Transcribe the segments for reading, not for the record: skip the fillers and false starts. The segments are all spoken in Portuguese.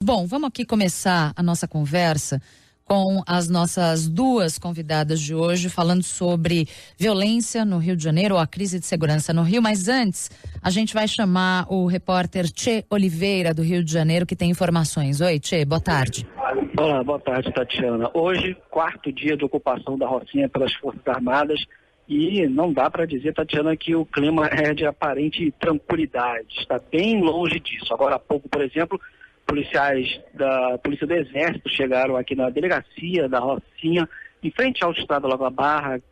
Bom, vamos aqui começar a nossa conversa com as nossas duas convidadas de hoje, falando sobre violência no Rio de Janeiro, ou a crise de segurança no Rio. Mas antes, a gente vai chamar o repórter Tchê Oliveira, do Rio de Janeiro, que tem informações. Oi, Tchê, boa tarde. Olá, boa tarde, Tatiana. Hoje, quarto dia de ocupação da Rocinha pelas Forças Armadas, e não dá para dizer, Tatiana, que o clima é de aparente tranquilidade. Está bem longe disso. Agora há pouco, por exemplo, policiais da Polícia do Exército chegaram aqui na delegacia da Rocinha, em frente ao Estado Lagoa Barra,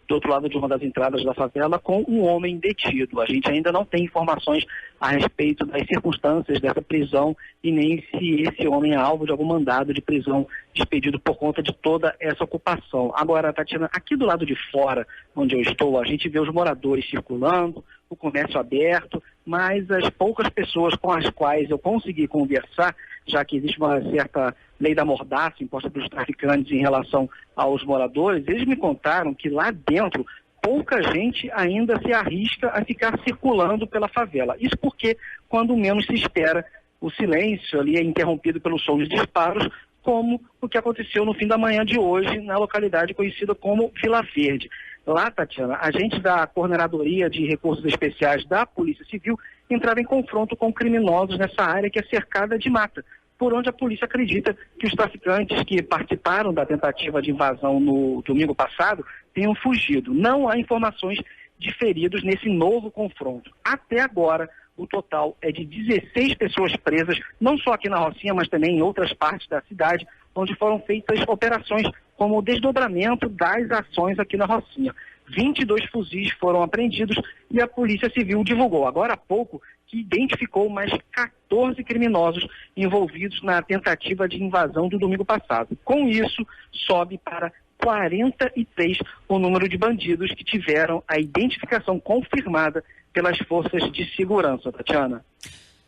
do outro lado de uma das entradas da favela, com um homem detido. A gente ainda não tem informações a respeito das circunstâncias dessa prisão e nem se esse homem é alvo de algum mandado de prisão expedido por conta de toda essa ocupação. Agora, Tatiana, aqui do lado de fora, onde eu estou, a gente vê os moradores circulando, o comércio aberto, mas as poucas pessoas com as quais eu consegui conversar, já que existe uma certa lei da mordaça imposta pelos traficantes em relação aos moradores, eles me contaram que lá dentro pouca gente ainda se arrisca a ficar circulando pela favela. Isso porque, quando menos se espera, o silêncio ali é interrompido pelo som de disparos, como o que aconteceu no fim da manhã de hoje na localidade conhecida como Vila Verde. Lá, Tatiana, agentes da Coordenadoria de Recursos Especiais da Polícia Civil entraram em confronto com criminosos nessa área que é cercada de mata, por onde a polícia acredita que os traficantes que participaram da tentativa de invasão no domingo passado tenham fugido. Não há informações de feridos nesse novo confronto. Até agora, o total é de 16 pessoas presas, não só aqui na Rocinha, mas também em outras partes da cidade, onde foram feitas operações como o desdobramento das ações aqui na Rocinha. 22 fuzis foram apreendidos e a Polícia Civil divulgou agora há pouco que identificou mais 14 criminosos envolvidos na tentativa de invasão do domingo passado. Com isso, sobe para 43 o número de bandidos que tiveram a identificação confirmada pelas forças de segurança, Tatiana.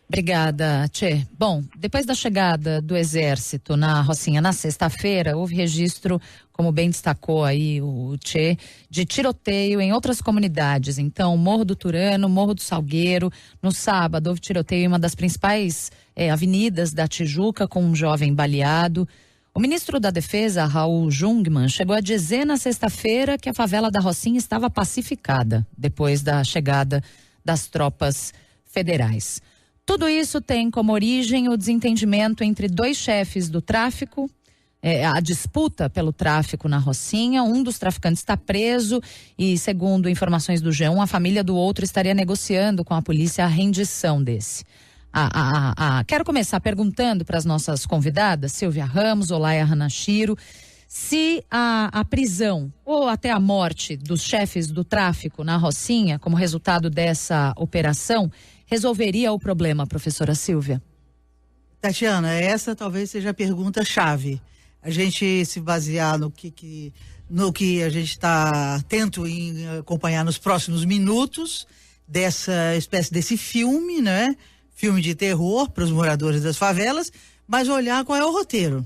Obrigada, Tchê. Bom, depois da chegada do Exército na Rocinha na sexta-feira, houve registro, como bem destacou aí o Tchê, de tiroteio em outras comunidades. Então, Morro do Turano, Morro do Salgueiro. No sábado, houve tiroteio em uma das principais avenidas da Tijuca, com um jovem baleado. O ministro da Defesa, Raul Jungmann, chegou a dizer na sexta-feira que a favela da Rocinha estava pacificada, depois da chegada das tropas federais. Tudo isso tem como origem o desentendimento entre dois chefes do tráfico, a disputa pelo tráfico na Rocinha. Um dos traficantes está preso e, segundo informações do G1, a família do outro estaria negociando com a polícia a rendição desse. Quero começar perguntando para as nossas convidadas, Silvia Ramos, Olaya Hanashiro, se a prisão ou até a morte dos chefes do tráfico na Rocinha, como resultado dessa operação, resolveria o problema, professora Silvia? Tatiana, essa talvez seja a pergunta-chave. A gente se basear no que a gente está atento em acompanhar nos próximos minutos dessa espécie desse filme, né? Filme de terror para os moradores das favelas, mas olhar qual é o roteiro.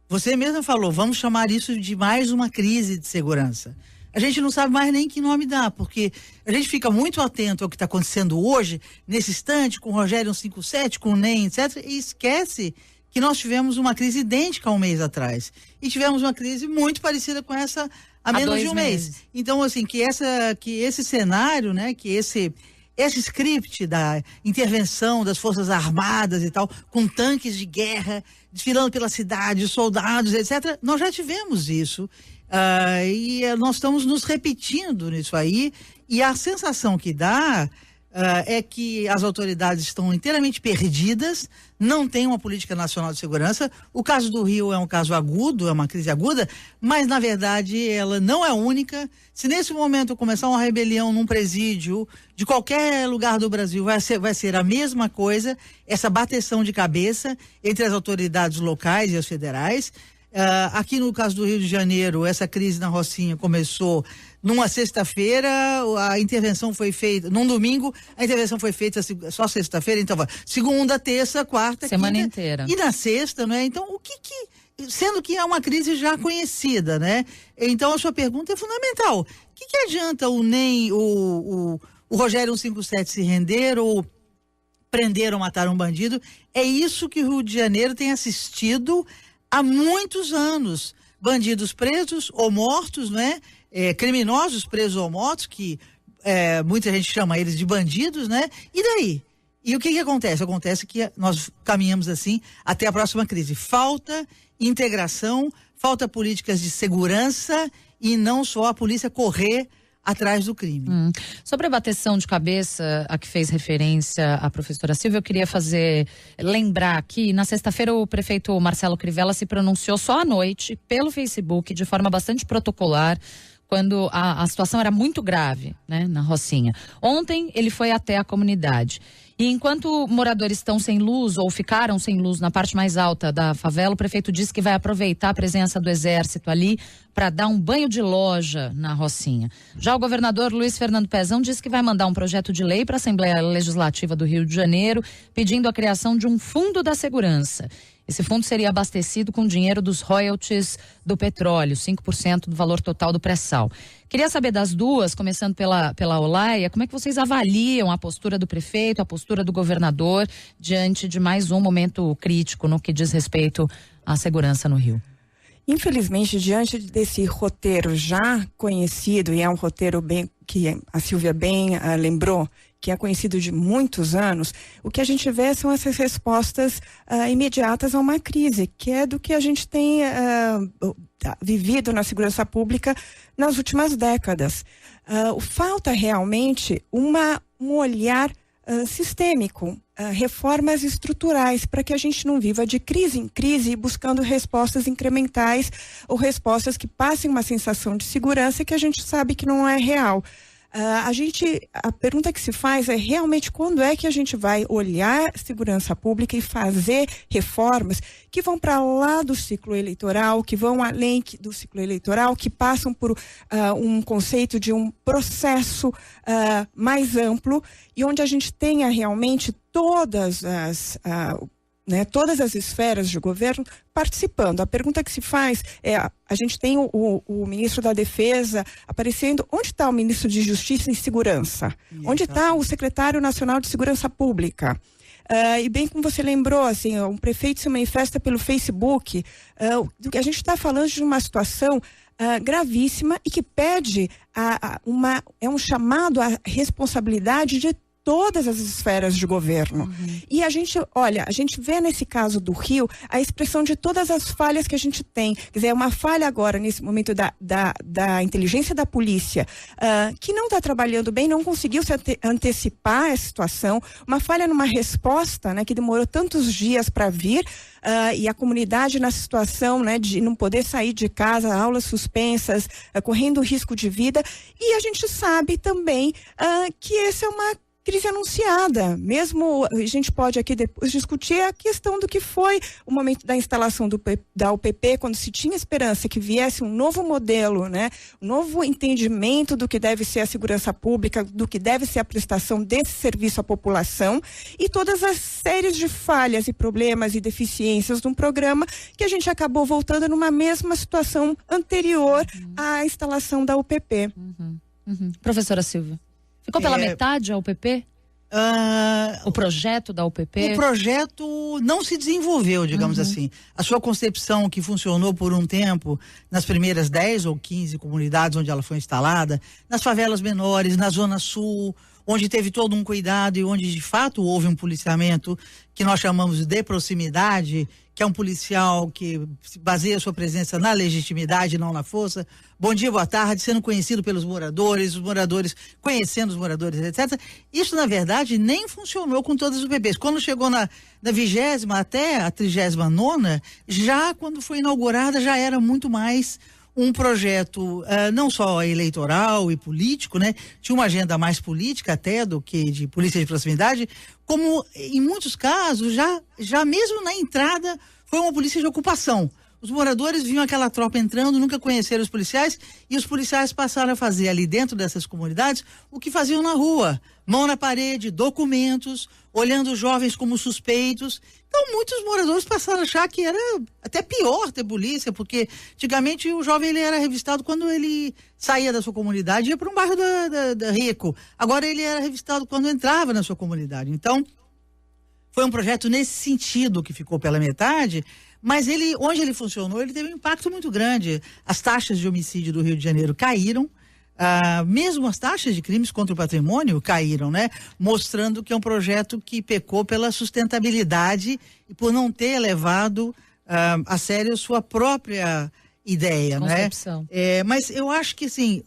Você mesma falou, vamos chamar isso de mais uma crise de segurança. A gente não sabe mais nem que nome dá, porque a gente fica muito atento ao que está acontecendo hoje, nesse instante, com o Rogério 157, com o NEM, etc., e esquece que nós tivemos uma crise idêntica há um mês atrás. E tivemos uma crise muito parecida com essa há menos de um mês. Então, assim, que esse cenário, né, que esse script da intervenção das Forças Armadas e tal, com tanques de guerra, desfilando pela cidade, soldados, etc., nós já tivemos isso. E nós estamos nos repetindo nisso aí, e a sensação que dá é que as autoridades estão inteiramente perdidas, não tem uma política nacional de segurança. O caso do Rio é um caso agudo, é uma crise aguda, mas na verdade ela não é única. Se nesse momento começar uma rebelião num presídio de qualquer lugar do Brasil, vai ser a mesma coisa, essa bateção de cabeça entre as autoridades locais e as federais. Aqui no caso do Rio de Janeiro, essa crise na Rocinha começou numa sexta-feira, a intervenção foi feita, num domingo, a intervenção foi feita só sexta-feira, então segunda, terça, quarta, semana quinta, inteira. E na sexta, né? Então, sendo que é uma crise já conhecida, né? Então, a sua pergunta é fundamental. O que adianta o Rogério 157 se render ou prenderam, mataram um bandido. É isso que o Rio de Janeiro tem assistido há muitos anos. Bandidos presos ou mortos, né? Criminosos presos ou mortos, que muita gente chama eles de bandidos, né? E daí? E o que acontece? Acontece que nós caminhamos assim até a próxima crise. Falta integração, falta políticas de segurança e não só a polícia correr atrás do crime. Sobre a bateção de cabeça a que fez referência a professora Silvia, eu queria lembrar que na sexta-feira o prefeito Marcelo Crivella se pronunciou só à noite pelo Facebook de forma bastante protocolar, quando a situação era muito grave, né, na Rocinha. Ontem ele foi até a comunidade. E enquanto moradores estão sem luz ou ficaram sem luz na parte mais alta da favela, o prefeito disse que vai aproveitar a presença do Exército ali para dar um banho de loja na Rocinha. Já o governador Luiz Fernando Pezão disse que vai mandar um projeto de lei para a Assembleia Legislativa do Rio de Janeiro, pedindo a criação de um fundo da segurança. Esse fundo seria abastecido com dinheiro dos royalties do petróleo, 5% do valor total do pré-sal. Queria saber das duas, começando pela Olaia, como é que vocês avaliam a postura do prefeito, a postura do governador, diante de mais um momento crítico no que diz respeito à segurança no Rio? Infelizmente, diante desse roteiro já conhecido, e é um roteiro bem que a Silvia bem lembrou, que é conhecido de muitos anos, o que a gente vê são essas respostas imediatas a uma crise, que é do que a gente tem vivido na segurança pública nas últimas décadas. Falta realmente um olhar sistêmico, reformas estruturais, para que a gente não viva de crise em crise buscando respostas incrementais ou respostas que passem uma sensação de segurança que a gente sabe que não é real. A pergunta que se faz é realmente quando é que a gente vai olhar segurança pública e fazer reformas que vão para lá do ciclo eleitoral, que vão além do ciclo eleitoral, que passam por um conceito de um processo mais amplo e onde a gente tenha realmente todas as esferas de governo participando. A pergunta que se faz é, a gente tem o ministro da Defesa aparecendo, onde está o ministro de Justiça e Segurança? Onde está o secretário nacional de Segurança Pública? E bem como você lembrou, assim, um prefeito se manifesta pelo Facebook, do que a gente está falando de uma situação gravíssima e que pede um chamado à responsabilidade de todas as esferas de governo. E a gente vê nesse caso do Rio a expressão de todas as falhas que a gente tem. Quer dizer, é uma falha agora, nesse momento da inteligência da polícia, que não está trabalhando bem, não conseguiu se antecipar essa situação, uma falha numa resposta, né, que demorou tantos dias para vir, e a comunidade na situação, né, de não poder sair de casa, aulas suspensas, correndo risco de vida, e a gente sabe também que essa é uma crise anunciada. Mesmo a gente pode aqui depois discutir a questão do que foi o momento da instalação da UPP, quando se tinha esperança que viesse um novo modelo, né? Um novo entendimento do que deve ser a segurança pública, do que deve ser a prestação desse serviço à população, e todas as séries de falhas e problemas e deficiências de um programa que a gente acabou voltando numa mesma situação anterior à instalação da UPP. Professora Silvia. Ficou pela metade a UPP? O projeto da UPP? O projeto não se desenvolveu, digamos assim. A sua concepção, que funcionou por um tempo nas primeiras 10 ou 15 comunidades onde ela foi instalada, nas favelas menores, na Zona Sul, onde teve todo um cuidado e onde de fato houve um policiamento que nós chamamos de proximidade, que é um policial que baseia sua presença na legitimidade, não na força. Bom dia, boa tarde, sendo conhecido pelos moradores, os moradores conhecendo os moradores, etc. Isso, na verdade, nem funcionou com todas as UPPs. Quando chegou na 20ª até a 39ª, já quando foi inaugurada, já era muito mais um projeto não só eleitoral e político, né? Tinha uma agenda mais política até do que de polícia de proximidade, como em muitos casos, já mesmo na entrada, foi uma polícia de ocupação. Os moradores viam aquela tropa entrando, nunca conheceram os policiais, e os policiais passaram a fazer ali dentro dessas comunidades o que faziam na rua. Mão na parede, documentos, olhando os jovens como suspeitos. Então, muitos moradores passaram a achar que era até pior ter polícia, porque antigamente o jovem ele era revistado quando ele saía da sua comunidade e ia para um bairro da rico. Agora ele era revistado quando entrava na sua comunidade. Então, foi um projeto nesse sentido que ficou pela metade, mas onde ele funcionou, ele teve um impacto muito grande. As taxas de homicídio do Rio de Janeiro caíram, mesmo as taxas de crimes contra o patrimônio caíram, né? Mostrando que é um projeto que pecou pela sustentabilidade e por não ter levado a sério sua própria ideia, concepção, né? Mas eu acho que, assim,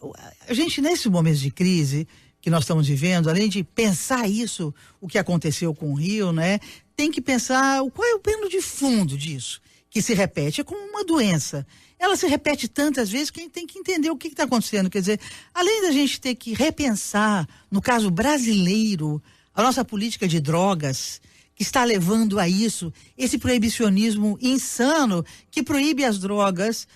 a gente, nesse momento de crise que nós estamos vivendo, além de pensar isso, o que aconteceu com o Rio, né? Tem que pensar qual é o pano de fundo disso, que se repete. É como uma doença. Ela se repete tantas vezes que a gente tem que entender o que está acontecendo. Quer dizer, além da gente ter que repensar, no caso brasileiro, a nossa política de drogas, que está levando a isso, esse proibicionismo insano que proíbe as drogas,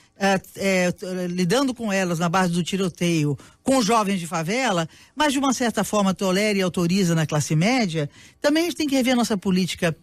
lidando com elas na base do tiroteio, com os jovens de favela, mas de uma certa forma tolera e autoriza na classe média. Também a gente tem que rever a nossa política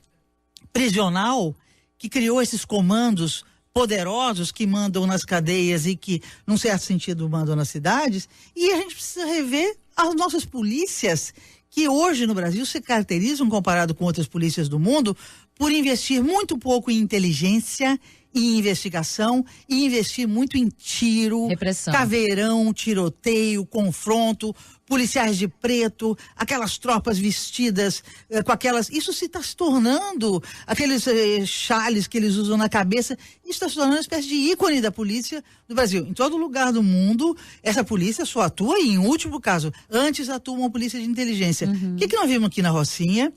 prisional, que criou esses comandos poderosos que mandam nas cadeias e que, num certo sentido, mandam nas cidades. E a gente precisa rever as nossas polícias, que hoje no Brasil se caracterizam, comparado com outras polícias do mundo, por investir muito pouco em inteligência, em investigação, e investir muito em tiro, repressão, caveirão, tiroteio, confronto, policiais de preto, aquelas tropas vestidas com aquelas... Isso se está se tornando, aqueles chales que eles usam na cabeça, isso está se tornando uma espécie de ícone da polícia do Brasil. Em todo lugar do mundo, essa polícia só atua e, em último caso, antes atua uma polícia de inteligência. O que nós vimos aqui na Rocinha?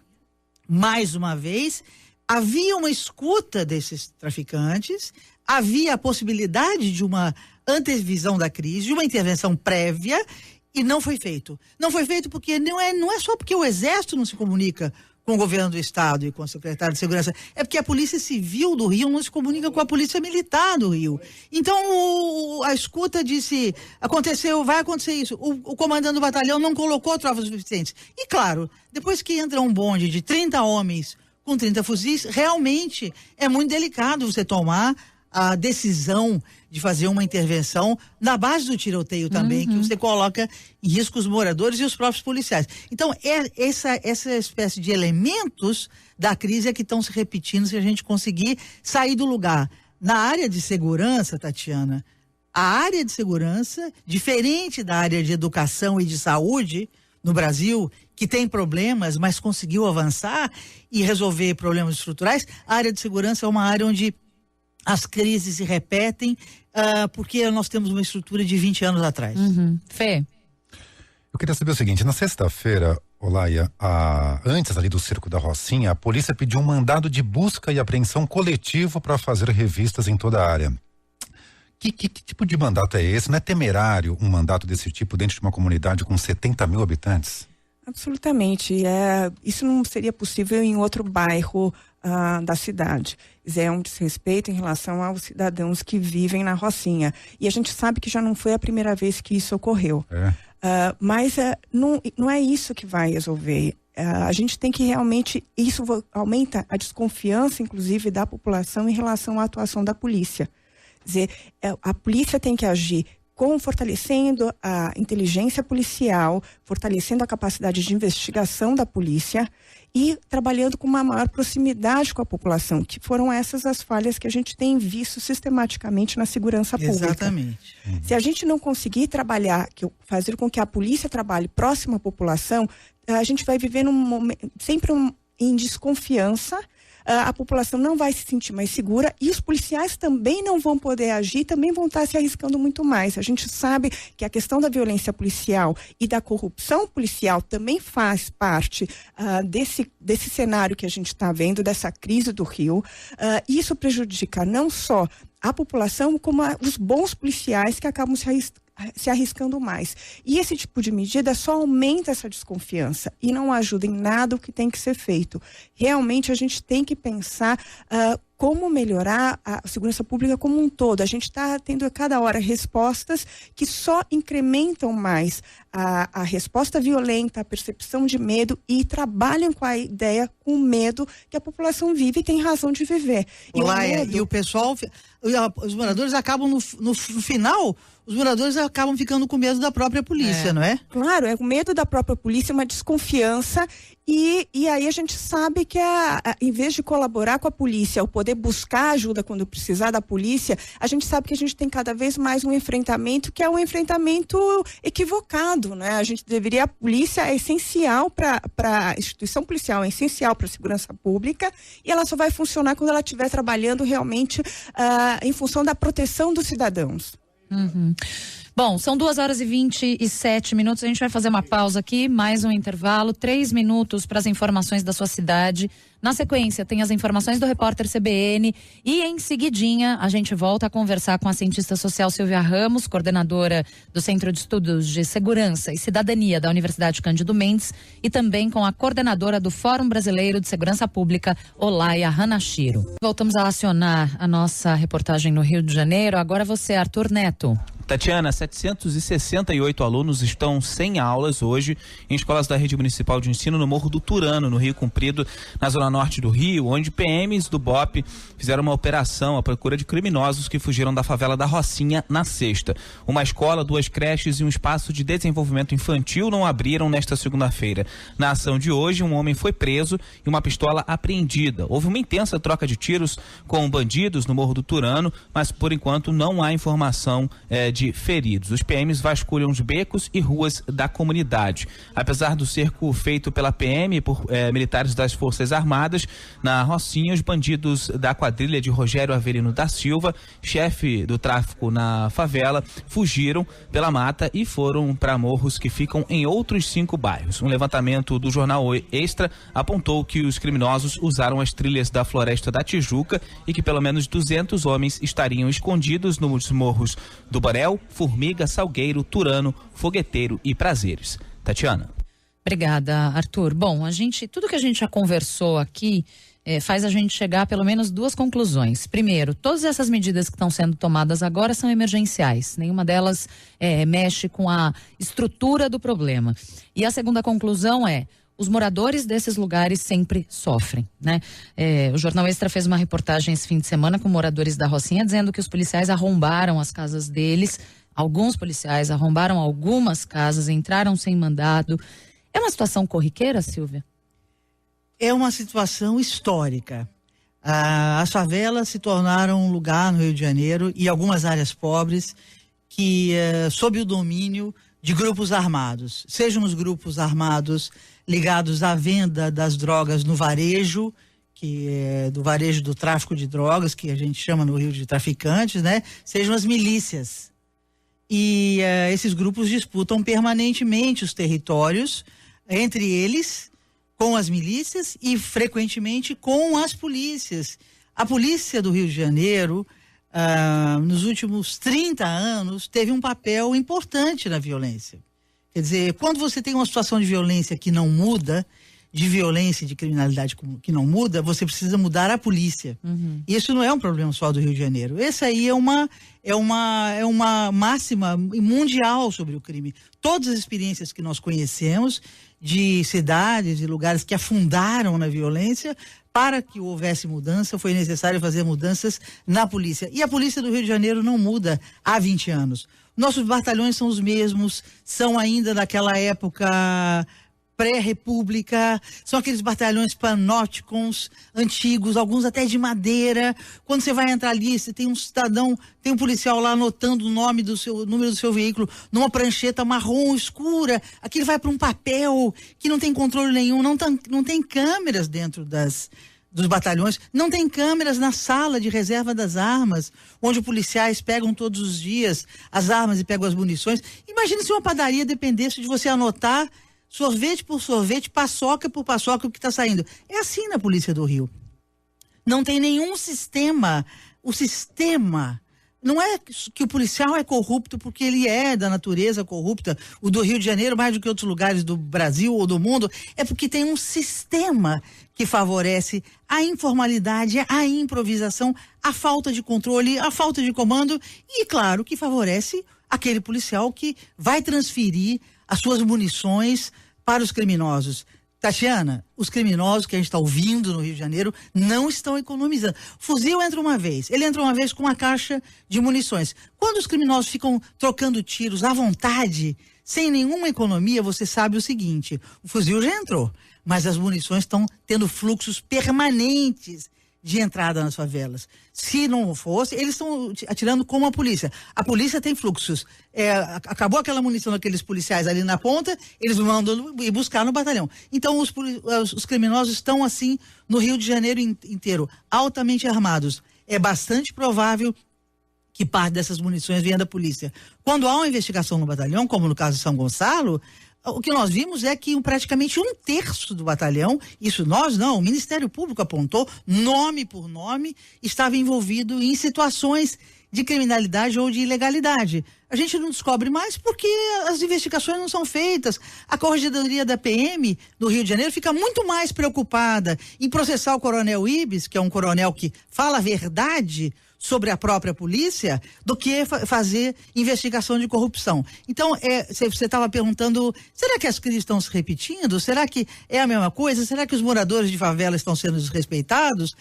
Mais uma vez, havia uma escuta desses traficantes, havia a possibilidade de uma antevisão da crise, de uma intervenção prévia, e não foi feito. Não foi feito porque não é só porque o Exército não se comunica com o governo do Estado e com o secretário de Segurança, é porque a Polícia Civil do Rio não se comunica com a Polícia Militar do Rio. Então, a escuta disse, vai acontecer isso. O comandante do batalhão não colocou tropas suficientes. E claro, depois que entra um bonde de 30 homens com 30 fuzis, realmente é muito delicado você tomar a decisão de fazer uma intervenção na base do tiroteio também, que você coloca em risco os moradores e os próprios policiais. Então, essa espécie de elementos da crise é que estão se repetindo se a gente conseguir sair do lugar. Na área de segurança, Tatiana, a área de segurança, diferente da área de educação e de saúde no Brasil, que tem problemas, mas conseguiu avançar e resolver problemas estruturais, a área de segurança é uma área onde as crises se repetem, porque nós temos uma estrutura de 20 anos atrás. Fê? Eu queria saber o seguinte, na sexta-feira, Olaia, antes ali do Circo da Rocinha, a polícia pediu um mandado de busca e apreensão coletivo para fazer revistas em toda a área. Que tipo de mandato é esse? Não é temerário um mandato desse tipo dentro de uma comunidade com 70 mil habitantes? Absolutamente. Isso não seria possível em outro bairro da cidade. É um desrespeito em relação aos cidadãos que vivem na Rocinha. E a gente sabe que já não foi a primeira vez que isso ocorreu. Mas não é isso que vai resolver. A gente tem que realmente... Isso aumenta a desconfiança, inclusive, da população em relação à atuação da polícia. Quer dizer, a polícia tem que agir fortalecendo a inteligência policial, fortalecendo a capacidade de investigação da polícia e trabalhando com uma maior proximidade com a população, que foram essas as falhas que a gente tem visto sistematicamente na segurança pública. Exatamente. Se a gente não conseguir trabalhar, fazer com que a polícia trabalhe próximo à população, a gente vai viver sempre em desconfiança. A população não vai se sentir mais segura e os policiais também não vão poder agir, também vão estar se arriscando muito mais. A gente sabe que a questão da violência policial e da corrupção policial também faz parte desse cenário que a gente está vendo, dessa crise do Rio. Isso prejudica não só a população, como os bons policiais que acabam se arriscando mais. E esse tipo de medida só aumenta essa desconfiança e não ajuda em nada o que tem que ser feito. Realmente a gente tem que pensar como melhorar a segurança pública como um todo. A gente está tendo a cada hora respostas que só incrementam mais a resposta violenta, a percepção de medo e trabalham com a ideia, com o medo que a população vive e tem razão de viver. E o pessoal, os moradores acabam no final, os moradores acabam ficando com medo da própria polícia, não é? Claro, é o medo da própria polícia, uma desconfiança, e aí a gente sabe que em vez de colaborar com a polícia, ou poder buscar ajuda quando precisar da polícia, a gente sabe que a gente tem cada vez mais um enfrentamento que é um enfrentamento equivocado, né? A polícia é essencial para a instituição policial, é essencial para a segurança pública, e ela só vai funcionar quando ela estiver trabalhando realmente em função da proteção dos cidadãos. Uhum. Bom, são 2h27. A gente vai fazer uma pausa aqui, mais um intervalo, 3 minutos para as informações da sua cidade. Na sequência, tem as informações do repórter CBN e em seguidinha a gente volta a conversar com a cientista social Silvia Ramos, coordenadora do Centro de Estudos de Segurança e Cidadania da Universidade Cândido Mendes, e também com a coordenadora do Fórum Brasileiro de Segurança Pública, Olaya Hanashiro. Voltamos a acionar a nossa reportagem no Rio de Janeiro. Agora você, Arthur Neto. Tatiana, 768 alunos estão sem aulas hoje em escolas da rede municipal de ensino no Morro do Turano, no Rio Comprido, na zona norte do Rio, onde PMs do BOP fizeram uma operação à procura de criminosos que fugiram da favela da Rocinha na sexta. Uma escola, 2 creches e um espaço de desenvolvimento infantil não abriram nesta segunda-feira. Na ação de hoje, um homem foi preso e uma pistola apreendida. Houve uma intensa troca de tiros com bandidos no Morro do Turano, mas por enquanto não há informação de feridos. Os PMs vasculham os becos e ruas da comunidade. Apesar do cerco feito pela PM por militares das Forças Armadas, na Rocinha, os bandidos da quadrilha de Rogério Avelino da Silva, chefe do tráfico na favela, fugiram pela mata e foram para morros que ficam em outros 5 bairros. Um levantamento do jornal Extra apontou que os criminosos usaram as trilhas da Floresta da Tijuca e que pelo menos 200 homens estariam escondidos nos morros do Borel, Formiga, Salgueiro, Turano, Fogueteiro e Prazeres. Tatiana. Obrigada, Arthur. Bom, tudo que a gente já conversou aqui faz a gente chegar a pelo menos 2 conclusões. Primeiro, todas essas medidas que estão sendo tomadas agora são emergenciais. Nenhuma delas mexe com a estrutura do problema. E a segunda conclusão é: os moradores desses lugares sempre sofrem, né? O Jornal Extra fez uma reportagem esse fim de semana com moradores da Rocinha dizendo que os policiais arrombaram as casas deles. Alguns policiais arrombaram algumas casas, entraram sem mandado. É uma situação corriqueira, Silvia? É uma situação histórica. As favelas se tornaram um lugar no Rio de Janeiro e algumas áreas pobres que, sob o domínio de grupos armados, sejam os grupos armados ligados à venda das drogas no varejo, que é do varejo do tráfico de drogas, que a gente chama no Rio de traficantes, né? Sejam as milícias. E esses grupos disputam permanentemente os territórios, entre eles, com as milícias e frequentemente com as polícias. A polícia do Rio de Janeiro, nos últimos 30 anos, teve um papel importante na violência. Quer dizer, quando você tem uma situação de violência que não muda, de violência e de criminalidade que não muda, você precisa mudar a polícia. Uhum. Isso não é um problema só do Rio de Janeiro. Essa aí é uma máxima mundial sobre o crime. Todas as experiências que nós conhecemos de cidades e lugares que afundaram na violência, para que houvesse mudança, foi necessário fazer mudanças na polícia. E a polícia do Rio de Janeiro não muda há 20 anos. Nossos batalhões são os mesmos, são ainda daquela época pré-república, são aqueles batalhões panóticos antigos, alguns até de madeira. Quando você vai entrar ali, você tem um cidadão, tem um policial lá anotando o número do seu veículo numa prancheta marrom escura. Aquilo vai para um papel que não tem controle nenhum, não tem câmeras dentro dos batalhões, não tem câmeras na sala de reserva das armas, onde os policiais pegam todos os dias as armas e pegam as munições. Imagina se uma padaria dependesse de você anotar sorvete por sorvete, paçoca por paçoca o que está saindo. É assim na Polícia do Rio. Não tem nenhum sistema. O sistema não é que o policial é corrupto porque ele é da natureza corrupta, o do Rio de Janeiro mais do que outros lugares do Brasil ou do mundo, é porque tem um sistema que favorece a informalidade, a improvisação, a falta de controle, a falta de comando e, claro, que favorece aquele policial que vai transferir as suas munições para os criminosos. Tatiana, os criminosos que a gente está ouvindo no Rio de Janeiro não estão economizando. Fuzil entra uma vez, ele entra uma vez com uma caixa de munições. Quando os criminosos ficam trocando tiros à vontade, sem nenhuma economia, você sabe o seguinte, o fuzil já entrou, mas as munições estão tendo fluxos permanentes de entrada nas favelas. Se não fosse, eles estão atirando como a polícia. A polícia tem fluxos. Acabou aquela munição daqueles policiais ali na ponta, eles mandam ir buscar no batalhão. Então os criminosos estão assim no Rio de Janeiro inteiro, altamente armados. É bastante provável que parte dessas munições venha da polícia. Quando há uma investigação no batalhão, como no caso de São Gonçalo, o que nós vimos é que praticamente 1/3 do batalhão, isso nós não, o Ministério Público apontou, nome por nome, estava envolvido em situações de criminalidade ou de ilegalidade. A gente não descobre mais porque as investigações não são feitas. A Corregedoria da PM do Rio de Janeiro fica muito mais preocupada em processar o Coronel Ibis, que é um coronel que fala a verdade sobre a própria polícia, do que fazer investigação de corrupção. Então, você estava perguntando, será que as crises estão se repetindo? Será que é a mesma coisa? Será que os moradores de favela estão sendo desrespeitados?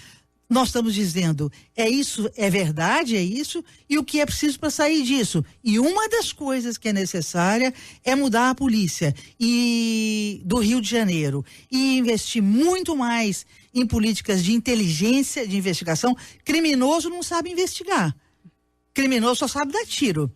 Nós estamos dizendo, é isso, é verdade, é isso, e o que é preciso para sair disso? E uma das coisas que é necessária é mudar a polícia do Rio de Janeiro e investir muito mais em políticas de inteligência, de investigação. Criminoso não sabe investigar. Criminoso só sabe dar tiro.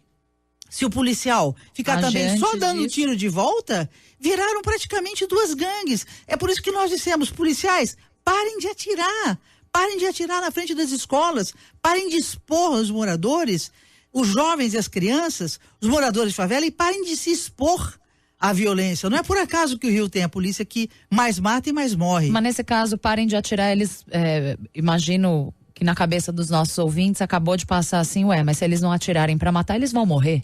Se o policial ficar também só dando tiro de volta, viraram praticamente 2 gangues. É por isso que nós dissemos, policiais, parem de atirar. Parem de atirar na frente das escolas, parem de expor os moradores, os jovens e as crianças, os moradores de favela, e parem de se expor à violência. Não é por acaso que o Rio tem a polícia que mais mata e mais morre. Mas nesse caso, parem de atirar, eles, imagino que na cabeça dos nossos ouvintes acabou de passar assim, mas se eles não atirarem para matar, eles vão morrer.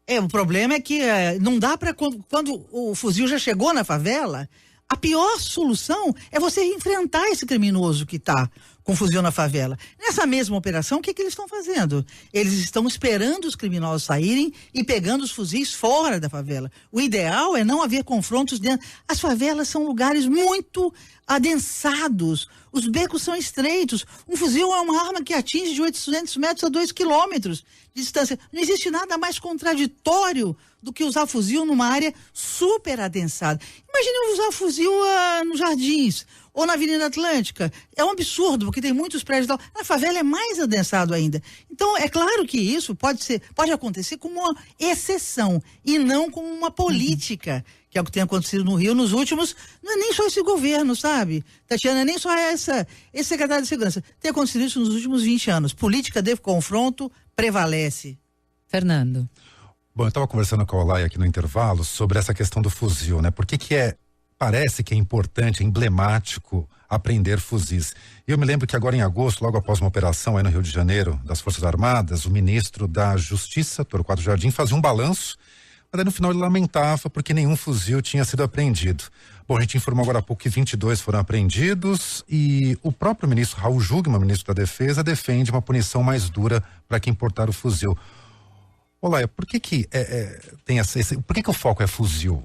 O problema é que não dá para, quando o fuzil já chegou na favela, a pior solução é você enfrentar esse criminoso que está com fuzil na favela. Nessa mesma operação, o que eles estão fazendo? Eles estão esperando os criminosos saírem e pegando os fuzis fora da favela. O ideal é não haver confrontos dentro. As favelas são lugares muito adensados. Os becos são estreitos. Um fuzil é uma arma que atinge de 800 metros a 2 quilômetros de distância. Não existe nada mais contraditório do que usar fuzil numa área super adensada. Imagine usar fuzil nos Jardins ou na Avenida Atlântica. É um absurdo, porque tem muitos prédios. Na favela é mais adensado ainda. Então, é claro que isso pode acontecer como uma exceção e não como uma política, que é o que tem acontecido no Rio nos últimos, não é nem só esse governo, sabe? Tatiana, nem só esse secretário de segurança. Tem acontecido isso nos últimos 20 anos. Política de confronto prevalece. Fernando. Bom, eu estava conversando com a Olaia aqui no intervalo sobre essa questão do fuzil, né? Por que parece que é importante, é emblemático apreender fuzis. E eu me lembro que agora em agosto, logo após uma operação aí no Rio de Janeiro, das Forças Armadas, o ministro da Justiça, Torquato Jardim, fazia um balanço, mas aí no final ele lamentava porque nenhum fuzil tinha sido apreendido. Bom, a gente informou agora há pouco que 22 foram apreendidos e o próprio ministro Raul Jungmann, ministro da Defesa, defende uma punição mais dura para quem portar o fuzil. Olá, por que tem por que o foco é fuzil?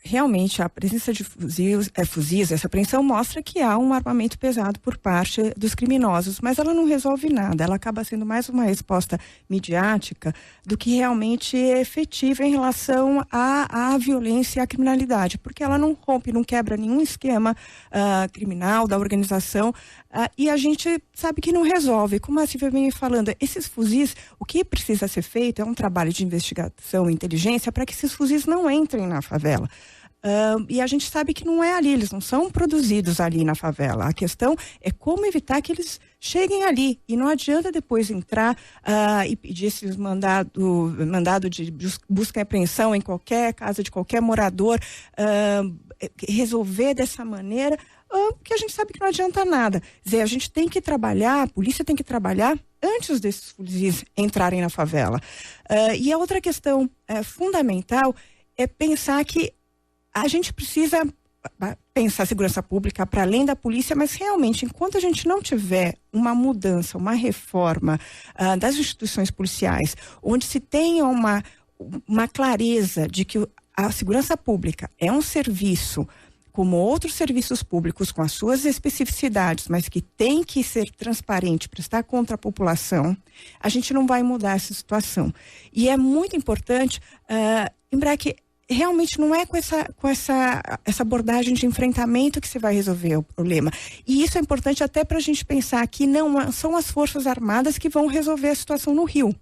Realmente, a presença de fuzis, essa apreensão mostra que há um armamento pesado por parte dos criminosos, mas ela não resolve nada, ela acaba sendo mais uma resposta midiática do que realmente efetiva em relação à violência e à criminalidade, porque ela não rompe, não quebra nenhum esquema criminal da organização, e a gente sabe que não resolve. Como a Silvia vem falando, esses fuzis, o que precisa ser feito é um trabalho de investigação e inteligência para que esses fuzis não entrem na favela. E a gente sabe que não é ali, eles não são produzidos ali na favela. A questão é como evitar que eles cheguem ali. E não adianta depois entrar e pedir esses mandado de busca e apreensão em qualquer casa de qualquer morador, resolver dessa maneira, porque a gente sabe que não adianta nada. Quer dizer, a gente tem que trabalhar, a polícia tem que trabalhar antes desses fuzis entrarem na favela. E a outra questão fundamental é pensar que a gente precisa pensar segurança pública para além da polícia, mas realmente, enquanto a gente não tiver uma mudança, uma reforma das instituições policiais, onde se tenha uma clareza de que a segurança pública é um serviço como outros serviços públicos com as suas especificidades, mas que tem que ser transparente, prestar conta à população, a gente não vai mudar essa situação. E é muito importante lembrar que realmente não é com essa abordagem de enfrentamento que se vai resolver o problema. E isso é importante até para a gente pensar que não são as Forças Armadas que vão resolver a situação no Rio.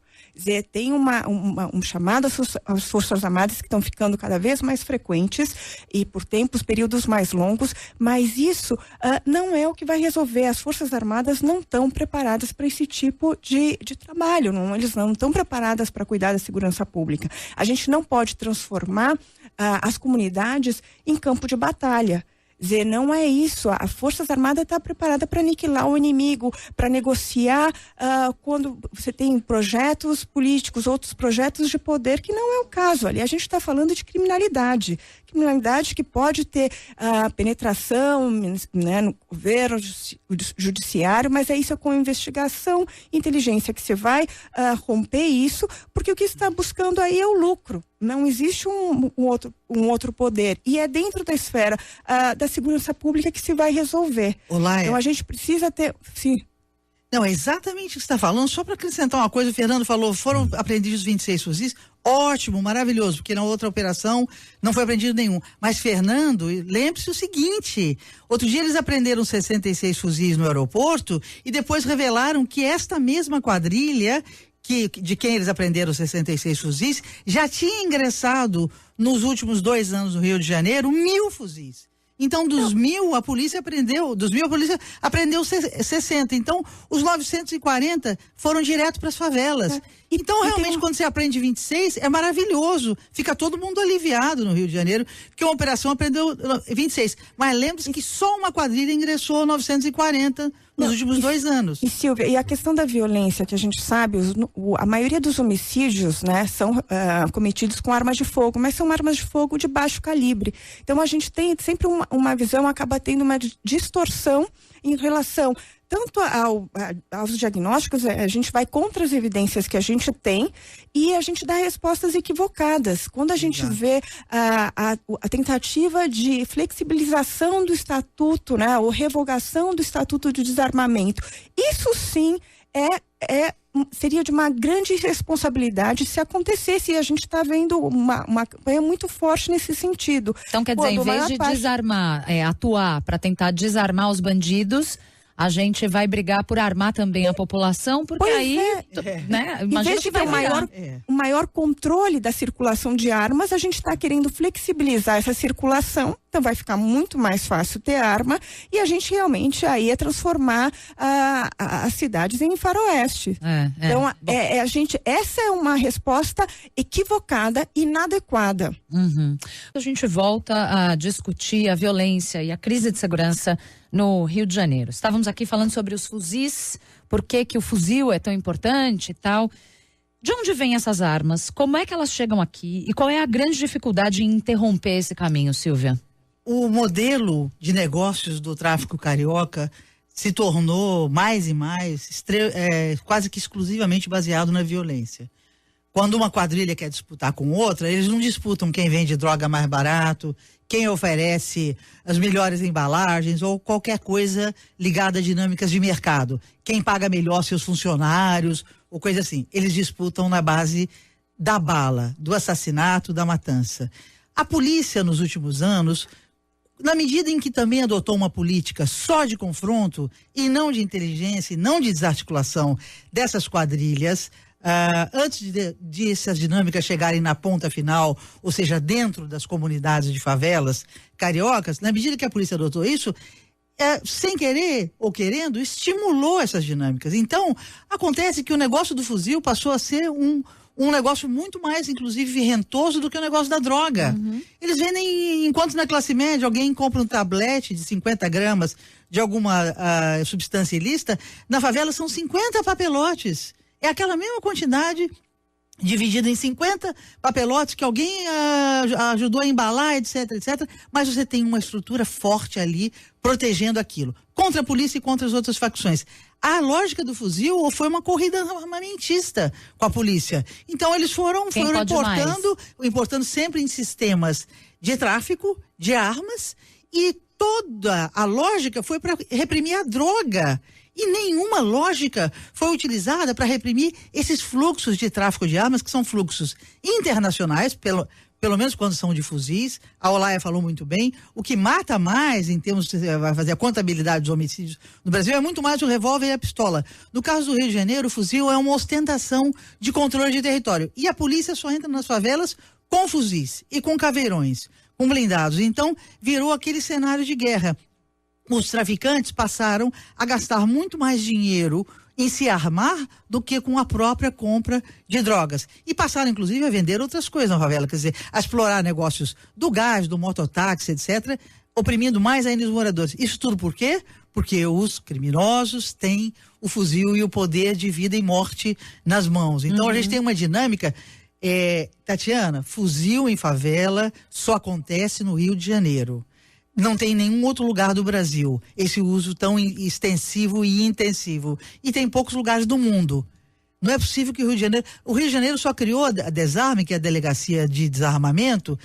Tem um chamado às Forças Armadas que estão ficando cada vez mais frequentes e por períodos mais longos, mas isso não é o que vai resolver. As Forças Armadas não estão preparadas para esse tipo de trabalho, eles não estão preparadas para cuidar da segurança pública. A gente não pode transformar as comunidades em campo de batalha. Não é isso. A Forças Armadas está preparada para aniquilar o inimigo, para negociar quando você tem projetos políticos, outros projetos de poder, que não é o caso. Ali a gente está falando de criminalidade que pode ter penetração, né, no governo, judiciário, mas é isso com investigação, inteligência que você vai romper isso, porque o que está buscando aí é o lucro. Não existe um outro poder. E é dentro da esfera da segurança pública que se vai resolver. Olá, então a gente precisa ter... Sim. Não, é exatamente o que você está falando. Só para acrescentar uma coisa, o Fernando falou, foram apreendidos 26 fuzis. Ótimo, maravilhoso, porque na outra operação não foi apreendido nenhum. Mas, Fernando, lembre-se o seguinte, outro dia eles apreenderam 66 fuzis no aeroporto e depois revelaram que esta mesma quadrilha, de quem eles apreenderam 66 fuzis, já tinha ingressado nos últimos 2 anos no Rio de Janeiro 1.000 fuzis. Então, dos 1.000, a polícia apreendeu 60. Então, os 940 foram direto para as favelas. Então, realmente, quando você aprende 26, é maravilhoso. Fica todo mundo aliviado no Rio de Janeiro, porque uma operação apreendeu 26. Mas lembre-se que só uma quadrilha ingressou 940 nos últimos 2 anos. E Silvia, e a questão da violência, que a gente sabe, a maioria dos homicídios, né, são cometidos com armas de fogo, mas são armas de fogo de baixo calibre. Então a gente tem sempre uma visão, acaba tendo uma distorção em relação tanto aos diagnósticos, a gente vai contra as evidências que a gente tem e a gente dá respostas equivocadas. Quando a gente vê a tentativa de flexibilização do estatuto, né, ou revogação do estatuto de desarmamento, isso sim seria de uma grande responsabilidade se acontecesse, e a gente está vendo uma campanha muito forte nesse sentido. Então, quer dizer, em vez de desarmar, atuar para tentar desarmar os bandidos, a gente vai brigar por armar também a população, porque né? Em vez de ter um maior controle da circulação de armas, a gente está querendo flexibilizar essa circulação, então vai ficar muito mais fácil ter arma, e a gente realmente aí transformar as cidades em faroeste. Então, essa é uma resposta equivocada e inadequada. A gente volta a discutir a violência e a crise de segurança no Rio de Janeiro. Estávamos aqui falando sobre os fuzis, por que o fuzil é tão importante e tal. De onde vêm essas armas? Como é que elas chegam aqui? E qual é a grande dificuldade em interromper esse caminho, Silvia? O modelo de negócios do tráfico carioca se tornou mais e mais quase que exclusivamente baseado na violência. Quando uma quadrilha quer disputar com outra, eles não disputam quem vende droga mais barato, quem oferece as melhores embalagens ou qualquer coisa ligada a dinâmicas de mercado. Quem paga melhor seus funcionários ou coisa assim. Eles disputam na base da bala, do assassinato, da matança. A polícia, nos últimos anos, na medida em que também adotou uma política só de confronto e não de inteligência e não de desarticulação dessas quadrilhas, antes de essas dinâmicas chegarem na ponta final, ou seja, dentro das comunidades de favelas cariocas, na medida que a polícia adotou isso, sem querer ou querendo, estimulou essas dinâmicas. Então, acontece que o negócio do fuzil passou a ser um negócio muito mais, inclusive, rentoso do que o negócio da droga. Eles vendem, enquanto na classe média alguém compra um tablete de 50 gramas de alguma substância ilícita, na favela são 50 papelotes. É aquela mesma quantidade dividida em 50 papelotes que alguém ajudou a embalar, etc, etc. Mas você tem uma estrutura forte ali protegendo aquilo. Contra a polícia e contra as outras facções. A lógica do fuzil foi uma corrida armamentista com a polícia. Então eles foram importando sempre em sistemas de tráfico de armas E toda a lógica foi para reprimir a droga. E nenhuma lógica foi utilizada para reprimir esses fluxos de tráfico de armas, que são fluxos internacionais, pelo menos quando são de fuzis. A Olaya falou muito bem. O que mata mais, em termos de vai fazer a contabilidade dos homicídios no Brasil, é muito mais o revólver e a pistola. No caso do Rio de Janeiro, o fuzil é uma ostentação de controle de território. E a polícia só entra nas favelas com fuzis e com caveirões, com blindados. Então, virou aquele cenário de guerra. Os traficantes passaram a gastar muito mais dinheiro em se armar do que com a própria compra de drogas. E passaram, inclusive, a vender outras coisas na favela, quer dizer, a explorar negócios do gás, do mototáxi, etc., oprimindo mais ainda os moradores. Isso tudo por quê? Porque os criminosos têm o fuzil e o poder de vida e morte nas mãos. Então, a gente tem uma dinâmica... Tatiana, fuzil em favela só acontece no Rio de Janeiro. Não tem em nenhum outro lugar do Brasil esse uso tão extensivo e intensivo. E tem poucos lugares do mundo. Não é possível que o Rio de Janeiro só criou a Desarme, que é a Delegacia de Desarmamento,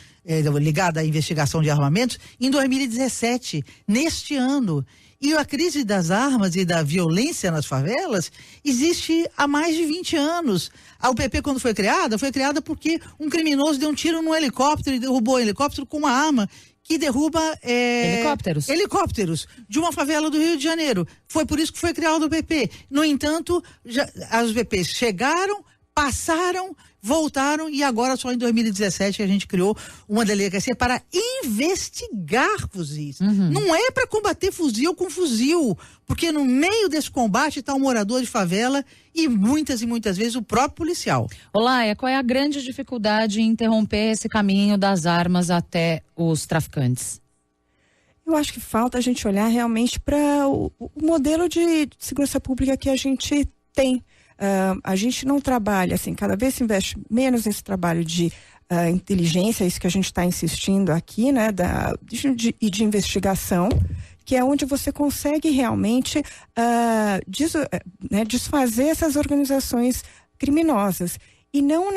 ligada à investigação de armamentos, em 2017, neste ano. E a crise das armas e da violência nas favelas existe há mais de 20 anos. A UPP, quando foi criada porque um criminoso deu um tiro num helicóptero e derrubou o helicóptero com uma arma que derruba helicópteros de uma favela do Rio de Janeiro. Foi por isso que foi criado o UPP. No entanto, as UPPs chegaram, passaram, voltaram e agora só em 2017 a gente criou uma delegacia para investigar fuzis. Não é para combater fuzil com fuzil, porque no meio desse combate está o morador de favela e muitas vezes o próprio policial. Olaya, qual é a grande dificuldade em interromper esse caminho das armas até os traficantes? Eu acho que falta a gente olhar realmente para o modelo de segurança pública que a gente tem. A gente não trabalha, assim, cada vez se investe menos nesse trabalho de inteligência, isso que a gente está insistindo aqui, né, e de investigação, que é onde você consegue realmente desfazer essas organizações criminosas. E não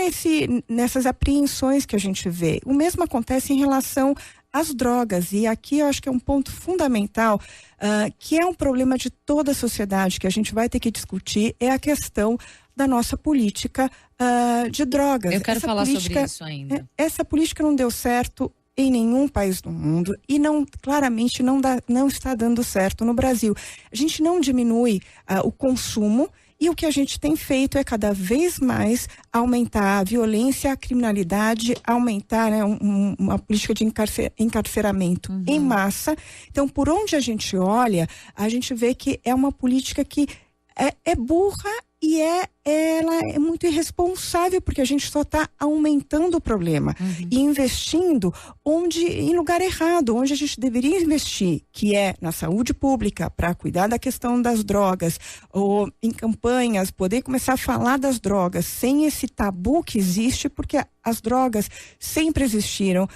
nessas apreensões que a gente vê. O mesmo acontece em relação às drogas. E aqui eu acho que é um ponto fundamental, que é um problema de toda a sociedade, que a gente vai ter que discutir, é a questão da nossa política de drogas. Eu quero falar sobre isso ainda. Essa política não deu certo em nenhum país do mundo e claramente não está dando certo no Brasil. A gente não diminui o consumo. E o que a gente tem feito é cada vez mais aumentar a violência, a criminalidade, aumentar, né, uma política de encarceramento em massa. Então, por onde a gente olha, a gente vê que é uma política que é burra e ela é muito irresponsável, porque a gente só está aumentando o problema e investindo em lugar errado, onde a gente deveria investir, que é na saúde pública, para cuidar da questão das drogas, ou em campanhas, poder começar a falar das drogas, sem esse tabu que existe, porque as drogas sempre existiram.